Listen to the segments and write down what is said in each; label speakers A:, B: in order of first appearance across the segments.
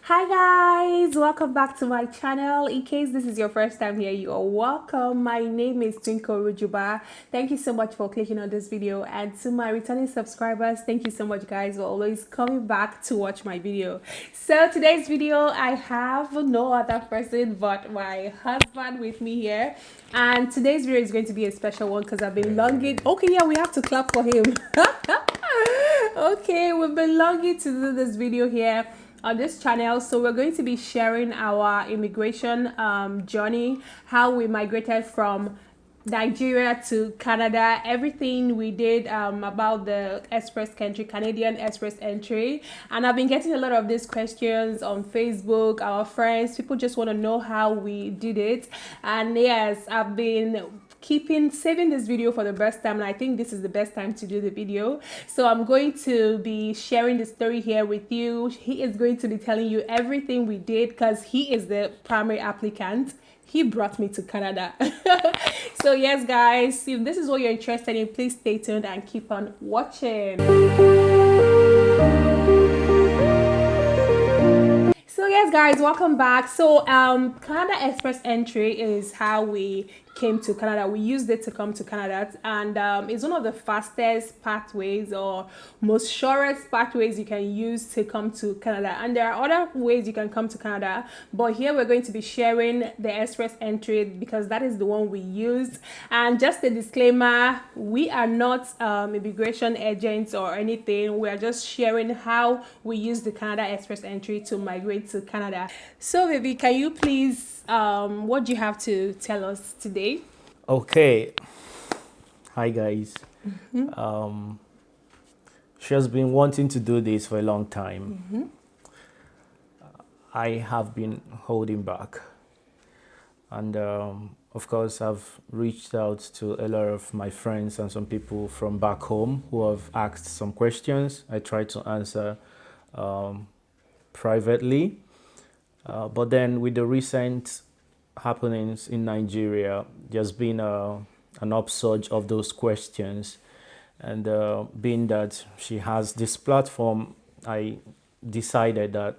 A: Hi guys, welcome back to my channel. In case this is your first time here, you are welcome. My name is Twinkle Rujuba. Thank you so much for clicking on this video, and to my returning subscribers, thank you so much guys for always coming back to watch my video. So today's video, I have no other person but my husband with me here, and today's video is going to be a special one because I've been longing. Okay, yeah, we have to clap for him. Okay, we've been longing to do this video here on this channel. So we're going to be sharing our immigration journey, how we migrated from Nigeria to Canada, everything we did about the express entry, Canadian express entry. And I've been getting a lot of these questions on Facebook. Our friends, people just want to know how we did it. And yes, I've been saving this video for the best time, and I think this is the best time to do the video. So I'm going to be sharing the story here with you. He is going to be telling you everything we did because he is the primary applicant. He brought me to Canada. So yes guys, if this is what you're interested in, please stay tuned and keep on watching. So yes guys, welcome back. So Canada Express entry is how we came to Canada. We used it to come to Canada, and it's one of the fastest pathways or most surest pathways you can use to come to Canada. And there are other ways you can come to Canada, but here we're going to be sharing the express entry because that is the one we used. And just a disclaimer, we are not immigration agents or anything. We are just sharing how we use the Canada Express entry to migrate to Canada. So baby, can you please what do you have to tell us today?
B: Okay. Hi guys. She has been wanting to do this for a long time. I have been holding back, and of course I've reached out to a lot of my friends and some people from back home who have asked some questions. I tried to answer privately, but then with the recent happenings in Nigeria, there's been an upsurge of those questions, and being that she has this platform, I decided that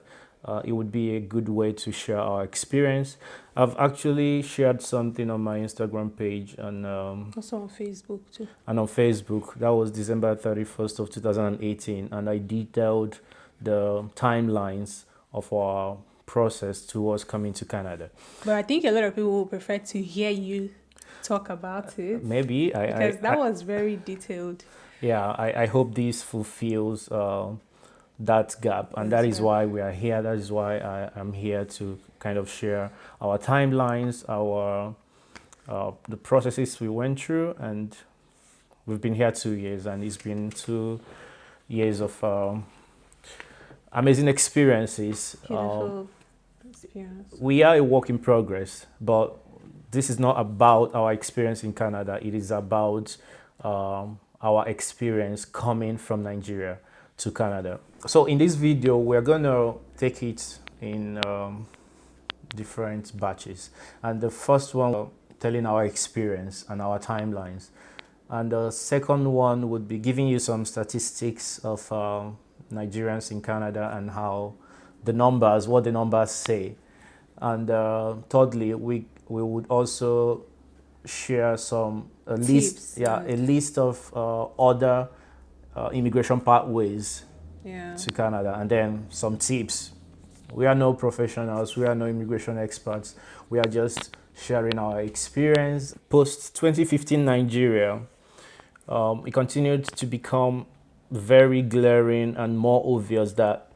B: it would be a good way to share our experience. I've actually shared something on my Instagram page and
A: Also on Facebook too.
B: and on Facebook. That was December 31st of 2018, and I detailed the timelines of our process towards coming to Canada.
A: But I think a lot of people will prefer to hear you talk about it
B: Maybe
A: because that was very detailed.
B: yeah, I hope this fulfills that gap, and that is why we are here. That is why I am here to kind of share our timelines, our the processes we went through, and we've been here 2 years, and it's been 2 years of amazing experiences.
A: Beautiful experience.
B: We are a work in progress, but this is not about our experience in Canada. It is about our experience coming from Nigeria to Canada. So in this video, we're gonna take it in different batches. And the first one, telling our experience and our timelines. And the second one would be giving you some statistics of Nigerians in Canada and how what the numbers say. And thirdly, we would also share some a list of other immigration pathways to Canada, and then some tips. We are no professionals, we are no immigration experts. We are just sharing our experience. Post 2015 Nigeria, it continued to become very glaring and more obvious that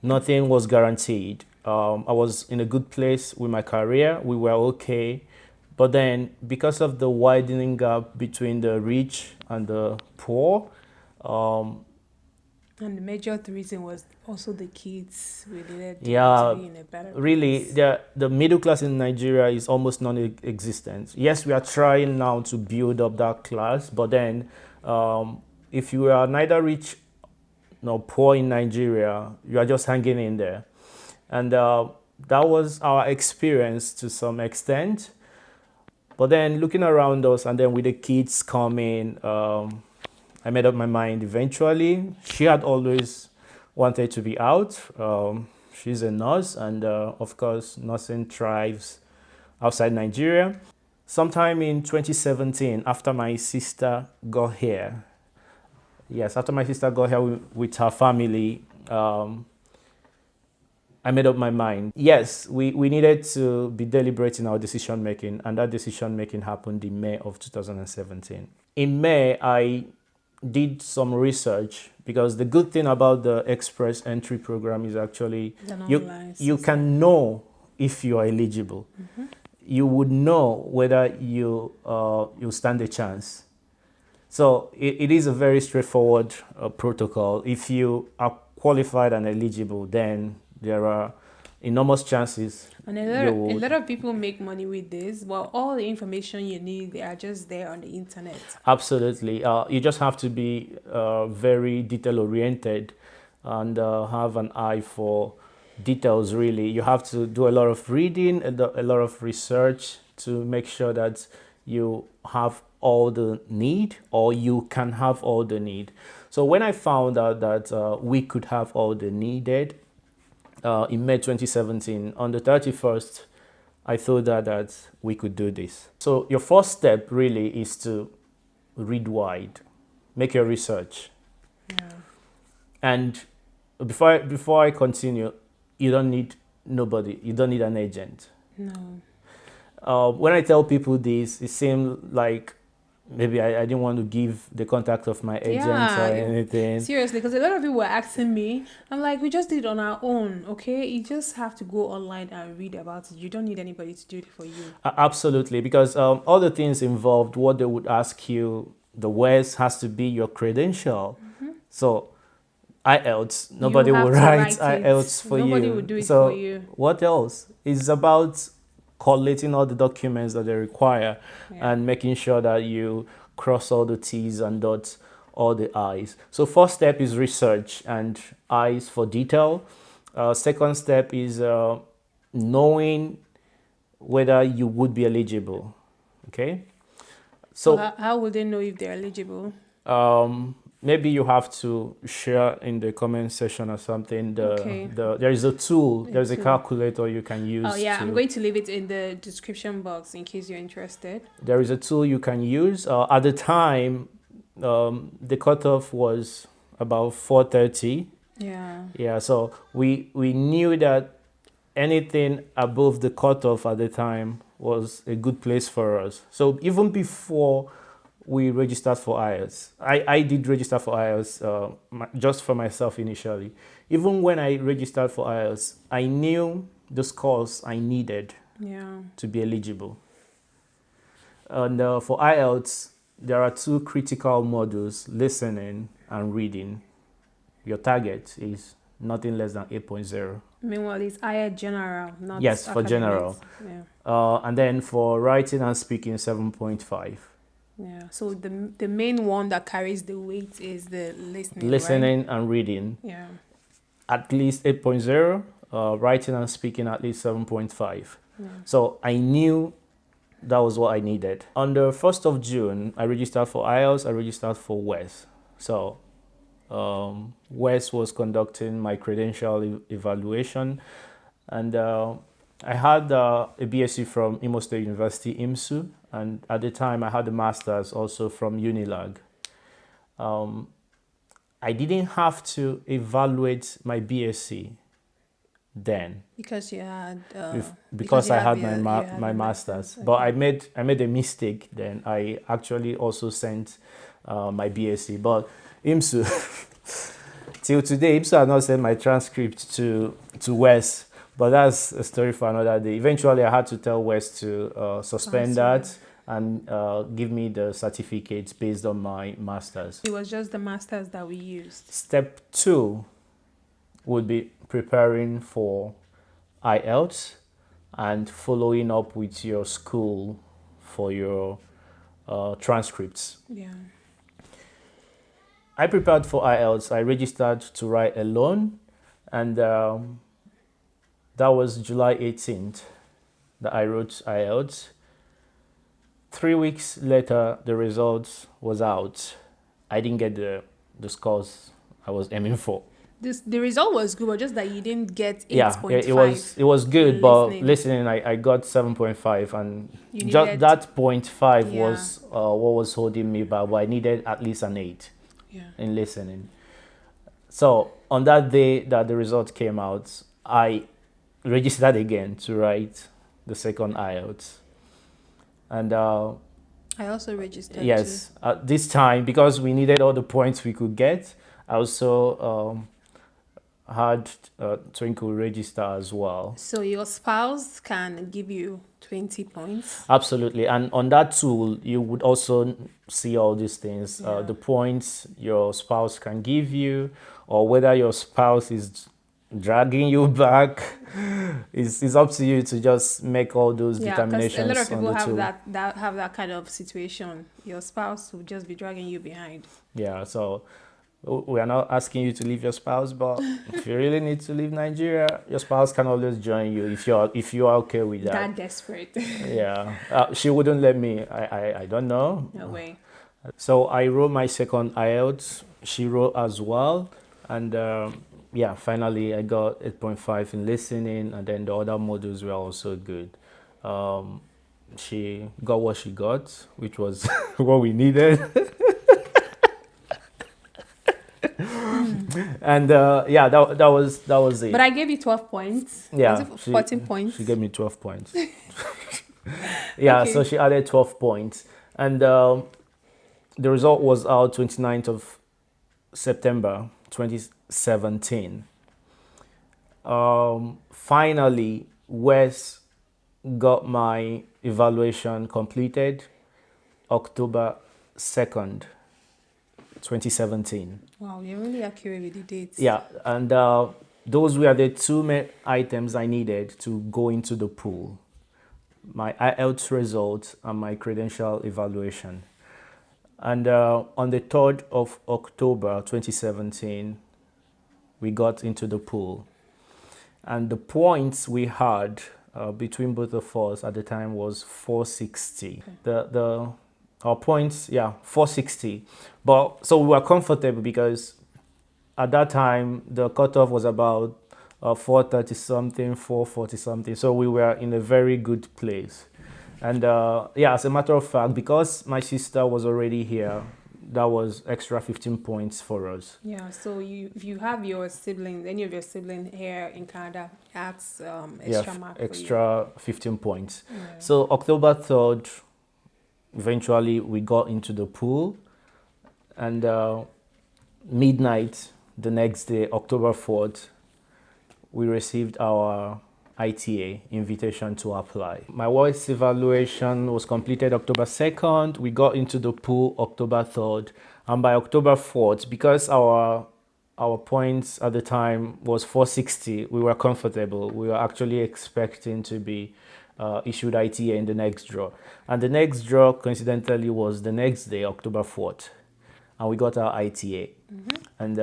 B: nothing was guaranteed. I was in a good place with my career, we were okay, but then because of the widening gap between the rich and the poor,
A: and the major reason was also the kids we needed to be in a better
B: really
A: place.
B: the middle class in Nigeria is almost non-existent. Yes, we are trying now to build up that class, but then if you are neither rich nor poor in Nigeria, you are just hanging in there. And that was our experience to some extent. But then looking around us, and then with the kids coming, I made up my mind eventually. She had always wanted to be out. She's a nurse, and of course, nursing thrives outside Nigeria. Sometime in 2017, after my sister got here, with her family, I made up my mind. Yes, we needed to be deliberate in our decision making, and that decision making happened in May of 2017. In May, I did some research, because the good thing about the Express Entry program is actually you can know if you are eligible. Mm-hmm. You would know whether you stand a chance. So it is a very straightforward protocol. If you are qualified and eligible, then there are enormous chances.
A: And a lot of people make money with this. Well, all the information you need, they are just there on the internet.
B: Absolutely. You just have to be very detail oriented and have an eye for details, really. You have to do a lot of reading, a lot of research to make sure that you have all the need, or you can have all the need. So when I found out that we could have all the needed in May 2017, on the 31st, I thought that we could do this. So your first step really is to read wide, make your research.
A: Yeah.
B: And before I continue, you don't need nobody. You don't need an agent.
A: No.
B: When I tell people this, it seems like maybe I didn't want to give the contact of my agent or anything.
A: Seriously, because a lot of people were asking me. I'm like, we just did it on our own, okay? You just have to go online and read about it. You don't need anybody to do it for you.
B: Absolutely, because all the things involved, what they would ask you, the worst has to be your credential. Mm-hmm. So IELTS, nobody will write IELTS for you.
A: Nobody will do it for you.
B: What else? It's about collating all the documents that they require, and making sure that you cross all the T's and dot all the I's. So first step is research and eyes for detail. Second step is knowing whether you would be eligible. Okay.
A: So how would they know if they're eligible?
B: Maybe you have to share in the comment section or something. There is a tool. There's a calculator you can use.
A: Oh yeah, I'm going to leave it in the description box in case you're interested.
B: There is a tool you can use. At the time, the cutoff was about 4:30.
A: Yeah.
B: Yeah. So we knew that anything above the cutoff at the time was a good place for us. So even before we registered for IELTS. I did register for IELTS just for myself initially. Even when I registered for IELTS, I knew the scores I needed to be eligible. And for IELTS, there are two critical modules, listening and reading. Your target is nothing less than 8.0.
A: Meanwhile, it's IELTS general, not
B: yes, for general.
A: Yeah.
B: And then for writing and speaking, 7.5.
A: Yeah, so the main one that carries the weight is the listening,
B: right? And reading.
A: Yeah.
B: At least 8.0, writing and speaking at least 7.5. Yeah. So I knew that was what I needed. On the 1st of June, I registered for IELTS, I registered for WES. So WES was conducting my credential evaluation, and I had a BSc from Imo State University, IMSU, and at the time I had a master's also from Unilag. I didn't have to evaluate my BSc then
A: because you had
B: because I had my master's. But I made a mistake then. I actually also sent my BSc, but IMSU till today IMSU has not sent my transcript to WES. But that's a story for another day. Eventually, I had to tell WES to suspend that and give me the certificates based on my master's.
A: It was just the master's that we used.
B: Step 2 would be preparing for IELTS and following up with your school for your transcripts.
A: Yeah.
B: I prepared for IELTS. I registered to write alone, and that was July 18th that I wrote IELTS. 3 weeks later, the results was out. I didn't get the scores I was aiming for.
A: the result was good, but just that you didn't get
B: Yeah,
A: 8.5.
B: it was good,
A: in
B: but
A: listening.
B: listening, I got 7.5, and
A: You
B: just
A: needed-
B: that 0.5
A: Yeah.
B: was what was holding me back. But I needed at least an 8
A: Yeah.
B: in listening. So on that day that the result came out, I registered again to write the second IELTS, and
A: I also registered.
B: yes, this time because we needed all the points we could get, I also had Twinkle register as well.
A: So your spouse can give you 20 points.
B: Absolutely, and on that tool, you would also see all these things:
A: Yeah.
B: the points your spouse can give you, or whether your spouse is dragging you back. It's up to you to just make all those
A: Yeah, because a
B: determinations
A: lot of
B: on
A: people
B: the
A: have
B: tool.
A: that have that kind of situation. Your spouse will just be dragging you behind.
B: Yeah, so we are not asking you to leave your spouse, but if you really need to leave Nigeria, your spouse can always join you if you are okay with that.
A: That desperate.
B: Yeah, she wouldn't let me. I don't know.
A: No way.
B: So I wrote my second IELTS. She wrote as well, and yeah, finally I got 8.5 in listening, and then the other modules were also good. She got what she got, which was what we needed. And yeah, that was it.
A: But I gave you 12 points.
B: Yeah,
A: Was it 14 points?
B: She gave me 12 points. Yeah,
A: Okay.
B: so she added 12 points, and the result was out 29th of September 2017. Finally, Wes got my evaluation completed October 2nd, 2017.
A: Wow, you're really accurate with the dates.
B: Yeah, and those were the two main items I needed to go into the pool: my IELTS result and my credential evaluation. And on the 3rd of October 2017, we got into the pool. And the points we had between both of us at the time was 460. Okay. Our points, yeah, 460. But so we were comfortable because at that time the cutoff was about 430 something, 440 something. So we were in a very good place. And yeah, as a matter of fact, because my sister was already here, that was extra 15 points for us.
A: Yeah, so if you have your siblings, any of your siblings here in Canada, that's extra mark
B: extra 15 points.
A: Yeah.
B: So October 3rd, eventually we got into the pool, and midnight the next day, October 4th, we received our ITA, invitation to apply. My voice evaluation was completed October 2nd. We got into the pool October 3rd. And by October 4th, because our points at the time was 460, we were comfortable. We were actually expecting to be issued ITA in the next draw. And the next draw, coincidentally, was the next day, October 4th. And we got our ITA. Mm-hmm. And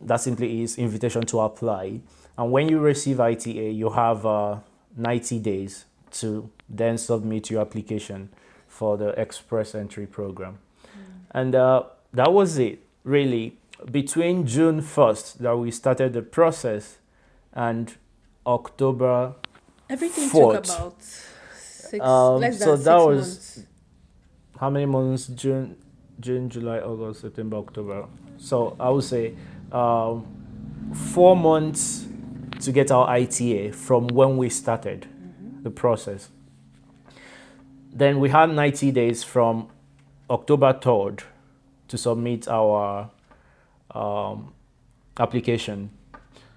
B: that simply is invitation to apply. And when you receive ITA, you have 90 days to then submit your application for the Express Entry program. And that was it, really. Between June 1st that we started the process and October
A: Everything
B: 4th.
A: took about less than
B: so
A: 6
B: that was
A: months.
B: how many months? June, July, August, September, October. So I would say 4 months to get our ITA from when we started the process. Then we had 90 days from October 3rd to submit our application.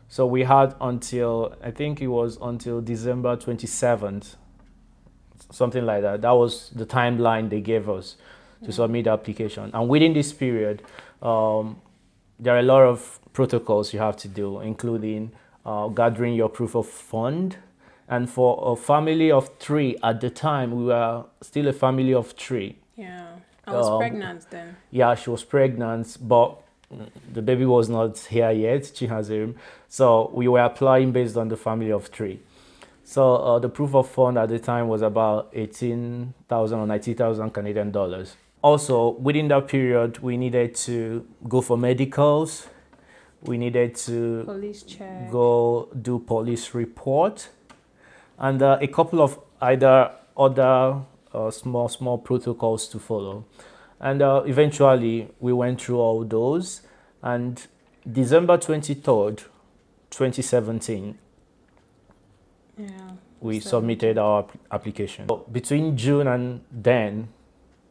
B: So we had until, I think it was until December 27th, something like that. That was the timeline they gave us to submit the application. And within this period, there are a lot of protocols you have to do, including gathering your proof of fund. And for a family of 3 at the time, we were still a family of 3.
A: Yeah, I was pregnant then.
B: Yeah, she was pregnant, but the baby was not here yet, Chihazim. So we were applying based on the family of 3. So the proof of fund at the time was about 18,000 or 90,000 Canadian dollars. Also, within that period, we needed to go for medicals. We needed to
A: Police check.
B: go do police report, and a couple of other small protocols to follow. And eventually, we went through all those. And December 23rd, 2017,
A: Yeah.
B: we submitted our application. So between June and then,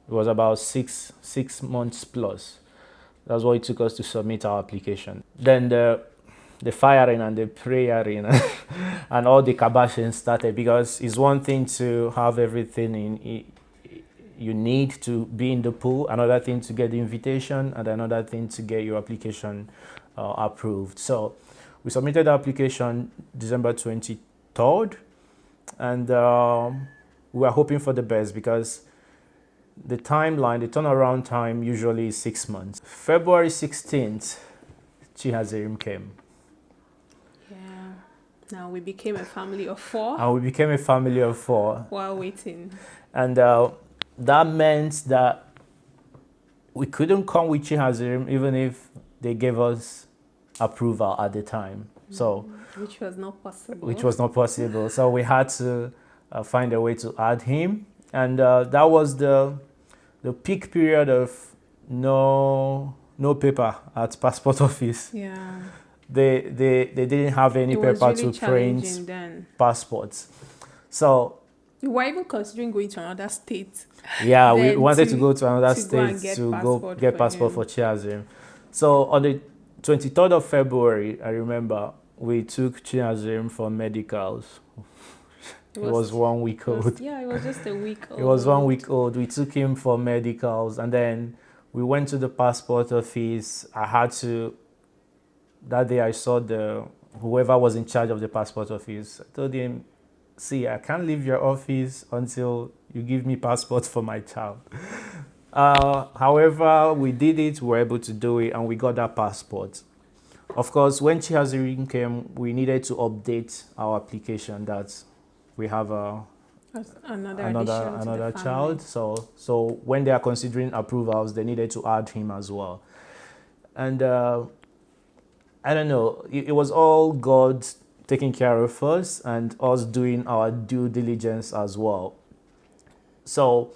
B: it was about six months plus. That's what it took us to submit our application. Then the firing and the praying and all the kabashing started, because it's one thing to have everything you need to be in the pool, another thing to get the invitation, and another thing to get your application approved. So we submitted the application December 23rd, and we were hoping for the best, because the timeline, the turnaround time usually is 6 months. February 16th, Chihazirim came.
A: Yeah. Now we became a family of 4
B: And we became a family of 4.
A: while waiting.
B: And that meant that we couldn't come with Chihazirim even if they gave us approval at the time. So,
A: Which was not possible.
B: which was not possible. So we had to find a way to add him. And that was the peak period of no paper at passport office.
A: Yeah.
B: They didn't have any
A: It was
B: paper
A: really
B: to
A: challenging
B: print
A: then.
B: passports. So
A: You were even considering going to another state.
B: yeah, we
A: Then
B: wanted to go to another
A: to go and
B: state
A: get
B: to go
A: passport
B: get
A: for
B: passport
A: him.
B: for Chiazim. So on the 23rd of February, I remember we took Chiazim for medicals. It was 1 week old.
A: It was just a week old.
B: It was 1 week old. We took him for medicals, and then we went to the passport office. That day I saw whoever was in charge of the passport office. I told him, see, I can't leave your office until you give me passport for my child. However, we did it, we were able to do it, and we got that passport. Of course, when Chihazirim came, we needed to update our application that we have another child. So when they are considering approvals, they needed to add him as well. And I don't know, it was all God taking care of us and us doing our due diligence as well. So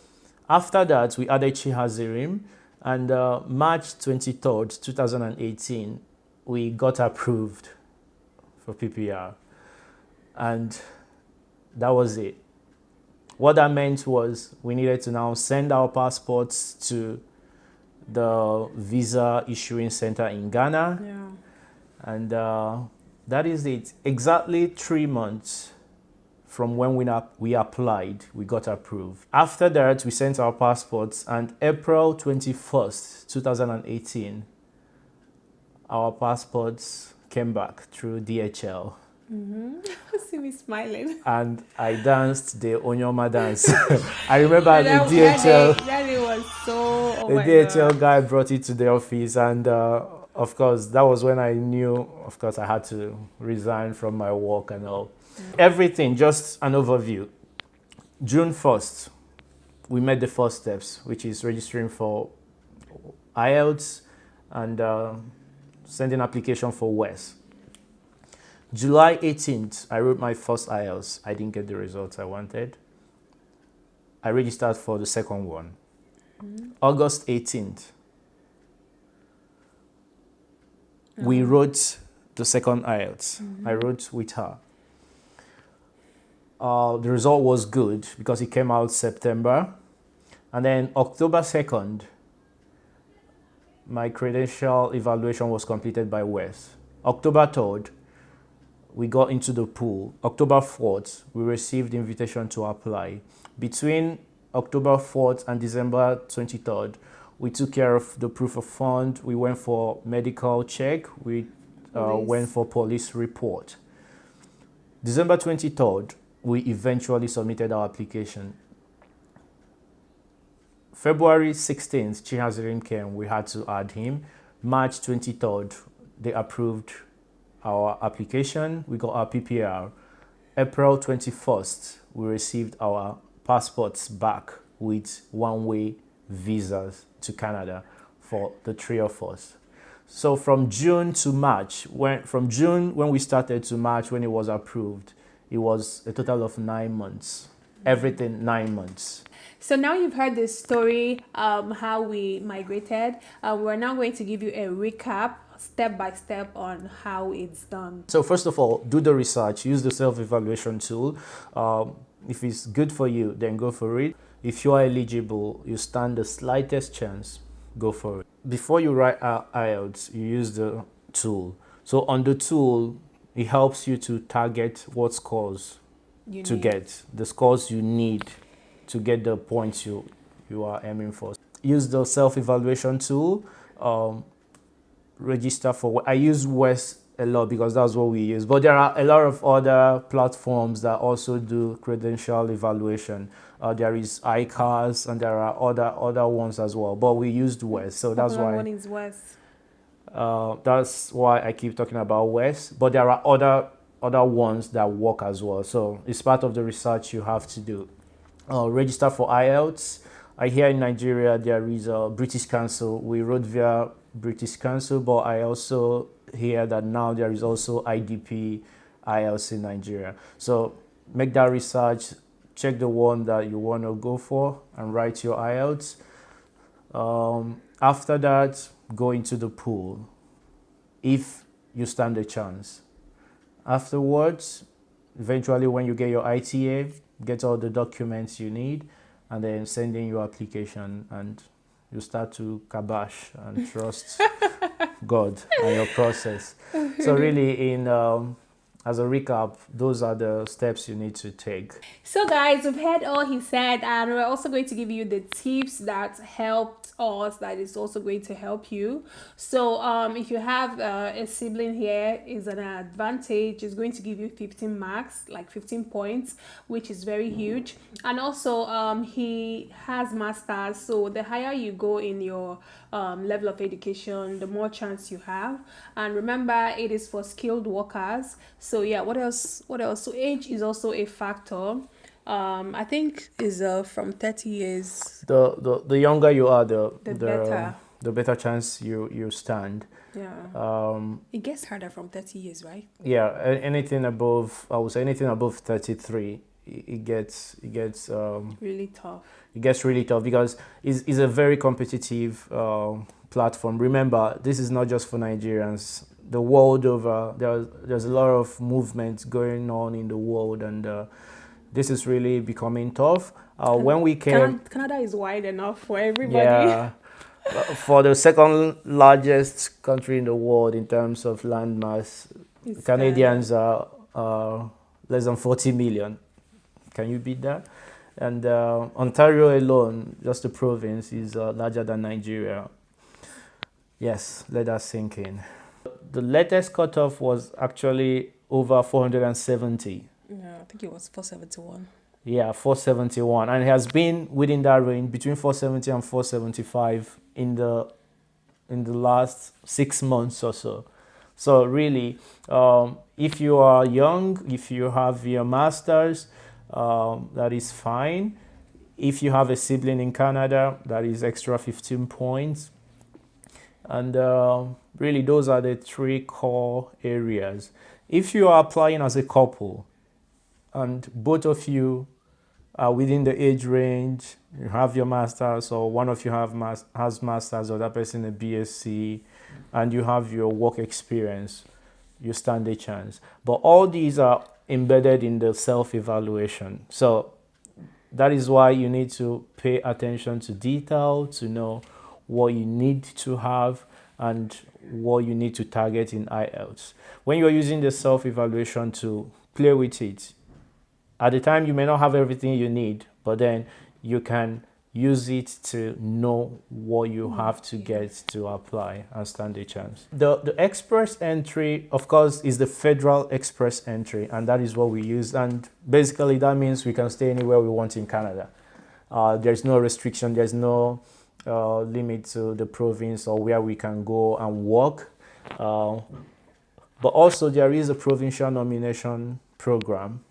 B: after that, we added Chihazirim, and March 23rd, 2018, we got approved for PPR. And that was it. What that meant was we needed to now send our passports to the visa issuing center in Ghana.
A: Yeah.
B: And that is it. Exactly 3 months from when we applied, we got approved. After that, we sent our passports, and April 21st, 2018, our passports came back through DHL.
A: Mm-hmm. See me smiling.
B: And I danced the Onyoma dance. I remember the DHL.
A: That it was so. Oh
B: The
A: my
B: DHL
A: God.
B: guy brought it to the office, and of course, that was when I knew, of course, I had to resign from my work and all. Everything, just an overview. June 1st, we made the first steps, which is registering for IELTS and sending application for WES. July 18th, I wrote my first IELTS. I didn't get the results I wanted. I registered for the second one. August 18th, we wrote the second IELTS. I wrote with her. The result was good because it came out September. And then October 2nd, my credential evaluation was completed by WES. October 3rd, we got into the pool. October 4th, we received the invitation to apply. Between October 4th and December 23rd, we took care of the proof of fund. We went for medical check. We went for police report. December 23rd, we eventually submitted our application. February 16th, Chihazirim came. We had to add him. March 23rd, they approved our application. We got our PPR. April 21st, we received our passports back with one-way visas to Canada for the 3 of us. So from June to March, from June when we started to March when it was approved, it was a total of 9 months. Everything 9 months.
A: So now you've heard the story, how we migrated. We're now going to give you a recap, step by step, on how it's done.
B: So first of all, do the research. Use the self-evaluation tool. If it's good for you, then go for it. If you are eligible, you stand the slightest chance, go for it. Before you write IELTS, you use the tool. So on the tool, it helps you to target what scores to get, the scores you need to get the points you are aiming for. Use the self-evaluation tool. Register for, I use West a lot because that's what we use, but there are a lot of other platforms that also do credential evaluation. There is ICAS and there are other ones as well, but we used West, so that's why
A: one is West.
B: That's why I keep talking about West, but there are other ones that work as well, so it's part of the research you have to do. Register for IELTS. Here in Nigeria there is a British Council. We wrote via British Council, but I also hear that now there is also IDP IELTS in Nigeria. So make that research, check the one that you want to go for and write your IELTS. After that, go into the pool if you stand a chance. Afterwards, eventually when you get your ITA, get all the documents you need and then send in your application and you start to kabash and trust God and your process. So really, as a recap, those are the steps you need to take.
A: So guys, we've heard all he said, and we're also going to give you the tips that helped us, that is also going to help you. So if you have a sibling here, is an advantage. It's going to give you 15 marks, like 15 points, which is very huge. And also he has masters, so the higher you go in your level of education, the more chance you have. And remember, it is for skilled workers. So yeah, what else? So age is also a factor. I think is from 30 years.
B: The younger you are, the
A: better.
B: The better chance you stand.
A: Yeah. It gets harder from 30 years, right?
B: Yeah, anything above, I would say anything above 33, it gets
A: really tough.
B: It gets really tough because it's a very competitive platform. Remember, this is not just for Nigerians. The world over, there's a lot of movement going on in the world, and this is really becoming tough. When we came,
A: Canada is wide enough for everybody.
B: Yeah, for the second largest country in the world in terms of landmass, Canadians are less than 40 million. Can you beat that? And Ontario alone, just the province, is larger than Nigeria. Yes, let that sink in. The latest cutoff was actually over 470.
A: Yeah, I think it was 471.
B: Yeah, 471, and it has been within that range between 470 and 475 in the last 6 months or so. So really, if you are young, if you have your masters, that is fine. If you have a sibling in Canada, that is extra 15 points. And really, those are the 3 core areas. If you are applying as a couple and both of you are within the age range, you have your masters, or one of you has masters, or that person a BSc, and you have your work experience, you stand a chance. But all these are embedded in the self-evaluation. So that is why you need to pay attention to detail, to know what you need to have and what you need to target in IELTS. When you're using the self-evaluation to play with it, at the time you may not have everything you need, but then you can use it to know what you have to get to apply and stand a chance. The express entry, of course, is the federal express entry, and that is what we use. And basically that means we can stay anywhere we want in Canada. There's no restriction, there's no limit to the province or where we can go and work. But also there is a provincial nomination program,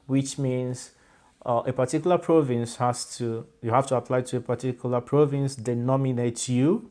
B: which means a particular province you have to apply to a particular province, they nominate you,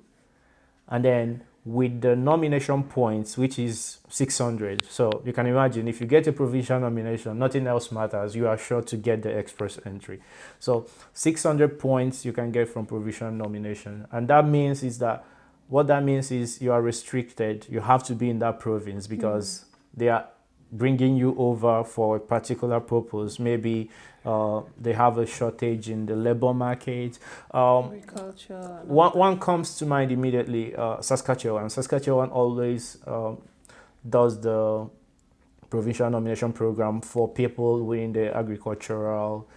B: and then with the nomination points, which is 600. So you can imagine if you get a provincial nomination, nothing else matters. You are sure to get the express entry. So 600 points you can get from provincial nomination. And that means is that what that means is you are restricted. You have to be in that province because they are bringing you over for a particular purpose. Maybe they have a shortage in the labor market.
A: Agriculture.
B: One comes to mind immediately, Saskatchewan. Saskatchewan always does the provincial nomination program for people within the agricultural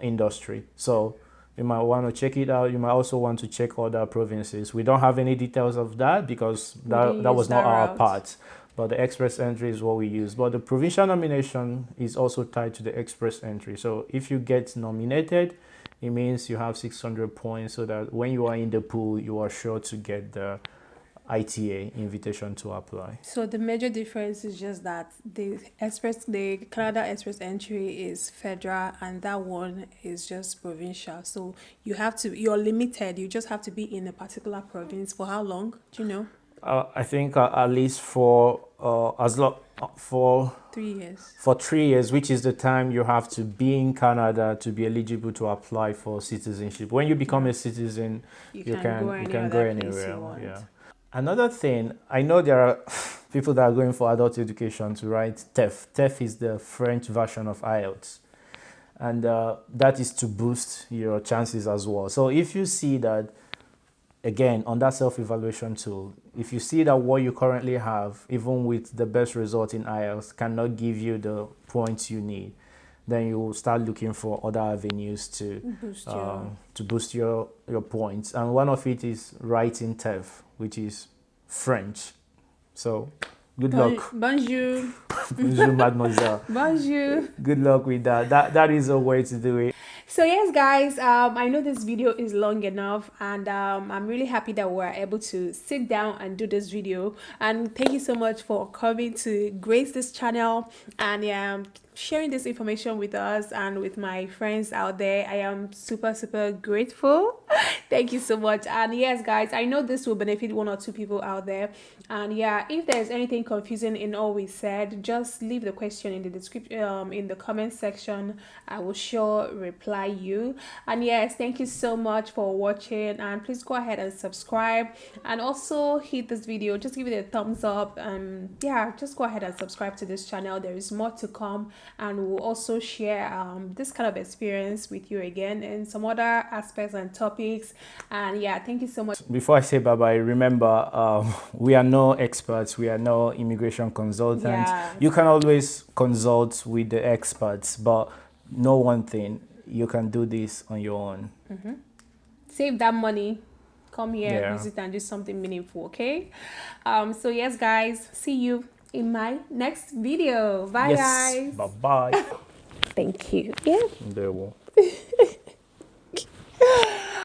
B: industry. So you might want to check it out. You might also want to check other provinces. We don't have any details of that because that was not our part. But the express entry is what we use. But the provincial nomination is also tied to the express entry. So if you get nominated, it means you have 600 points so that when you are in the pool, you are sure to get the ITA invitation to apply.
A: So the major difference is just that the Canada Express entry is federal and that one is just provincial. So you're limited. You just have to be in a particular province for how long? Do you know?
B: I think at least for
A: 3 years.
B: For 3 years, which is the time you have to be in Canada to be eligible to apply for citizenship. When you become a citizen, you can go anywhere. Yeah. Another thing, I know there are people that are going for adult education to write TEF. TEF is the French version of IELTS. And that is to boost your chances as well. So if you see that, again, on that self-evaluation tool, if you see that what you currently have, even with the best result in IELTS, cannot give you the points you need, then you will start looking for other avenues to boost your points. And one of it is writing TEF, which is French. So good luck.
A: Bonjour.
B: Bonjour, mademoiselle.
A: Bonjour.
B: Good luck with that. That is a way to do it.
A: So yes, guys, I know this video is long enough, and I'm really happy that we're able to sit down and do this video. And thank you so much for coming to grace this channel and sharing this information with us and with my friends out there. I am super grateful. Thank you so much. And yes, guys, I know this will benefit 1 or 2 people out there. And yeah, if there's anything confusing in all we said, just leave the question in the description, in the comment section. I will sure reply you. And yes, thank you so much for watching, and please go ahead and subscribe, and also hit this video, just give it a thumbs up, and yeah, just go ahead and subscribe to this channel. There is more to come, and we'll also share this kind of experience with you again in some other aspects and topics. And yeah, thank you so much.
B: Before I say bye-bye, remember, we are no experts. We are no immigration consultants.
A: Yeah.
B: You can always consult with the experts, but know one thing, you can do this on your own.
A: Save that money, come here, use it, and do something meaningful. Okay, so yes, guys, see you in my next video. Bye, guys.
B: Bye-bye.
A: Thank you. Yeah.
B: There will.